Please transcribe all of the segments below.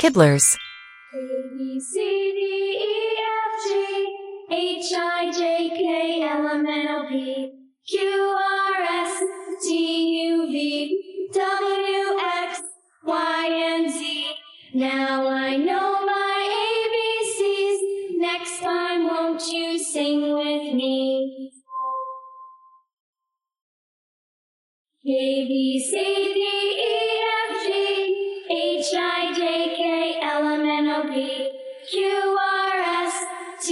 Kiddlers. A, B, C, D, E, F, G, H, I, J, K, L, M, N, O, P, Q, R, S, T, U, V, W, X, Y, and Z. Now I know my ABCs. Next time, won't you sing with me? A, B, C, D, E, F, G, H, I, J, K, L, M, N, O, P, Q, R, S, T,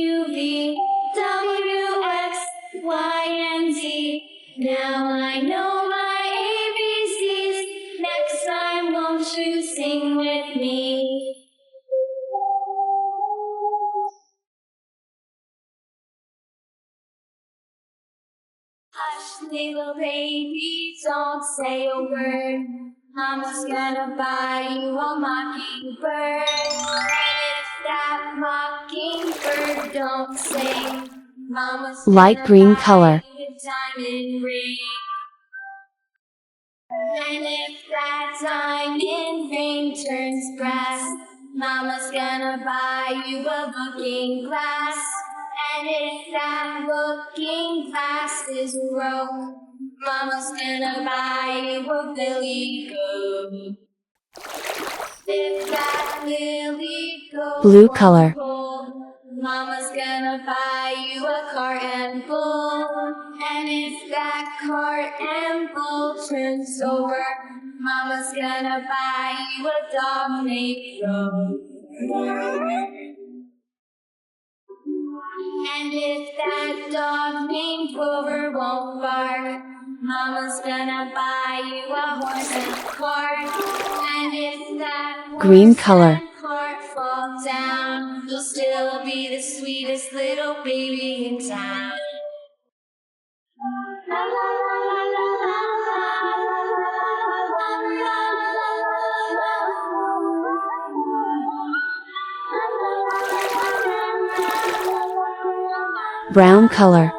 U, V, W, X, Y, and Z. Now I know my ABCs. Next time, won't you sing with me? Hush, little baby, don't say a word. Mama's gonna buy you a mockingbird. And if that mockingbird don't sing, Mama's Light gonna green buy color. you a diamond ring. And if that diamond ring turns brass, Mama's gonna buy you a looking glass. And if that looking glass is broke, Mama's gonna buy you a billy goat. If that lily goat Blue color. won't pull, Mama's gonna buy you a cart and bull. And if that cart and bull turns over, Mama's gonna buy you a dog named Crow. And if that dog named Rover won't bark, Mama's gonna buy you a horse and cart. And if that horse Green color. and cart fall down, you'll still be the sweetest little baby in town. La la la la la la Brown color.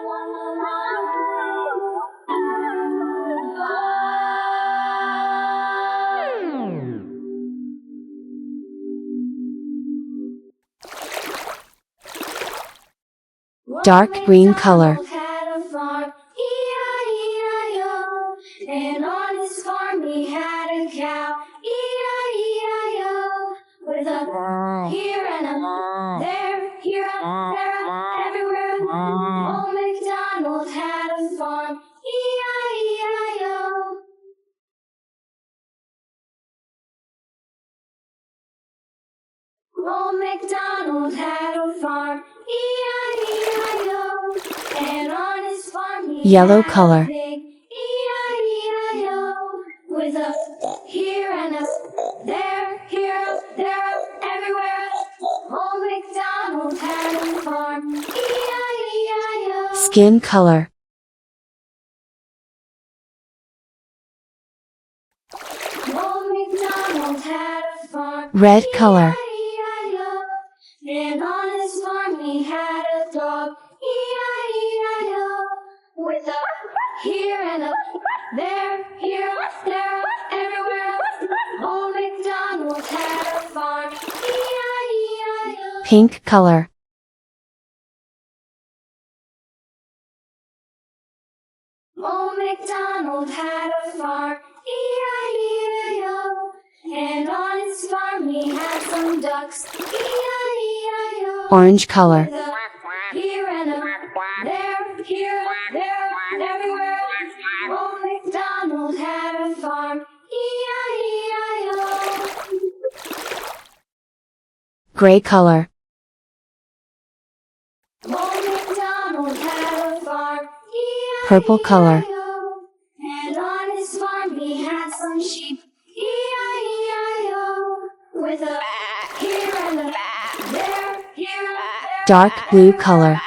Dark green color. Had a farm, E-I-E-I-O. And on his farm he had a cow, E-I-E-I-O. With a here and a there, here, there, everywhere. Old Macdonald had a farm, E-I-E-I-O. Old Macdonald had a farm, E-I-E-I-O. And on his farm he Yellow had color. a pig, E-I-E-I-O. With a here and a there, here, there, everywhere. Old Macdonald had a farm, E-I-E-I-O. Skin color. Old Macdonald had a farm, Red color. E-I-E-I-O. And on his farm he had a dog, E-I-E-I-O. With a here and a there, here, there, everywhere. Old Macdonald had a farm, E-I-E-I-O. Pink color. Old Macdonald had a farm, E-I-E-I-O. And on his farm he had some ducks, E-I-E-I-O. Orange color. With a here and a there, here, there, everywhere. Old Macdonald had a farm, E-I-E-I-O. Gray color. Old Macdonald had a farm, E-I-E-I-O. Purple color. And on his farm he had some sheep, E-I-E-I-O. With a here and a there, here, there. Dark blue color.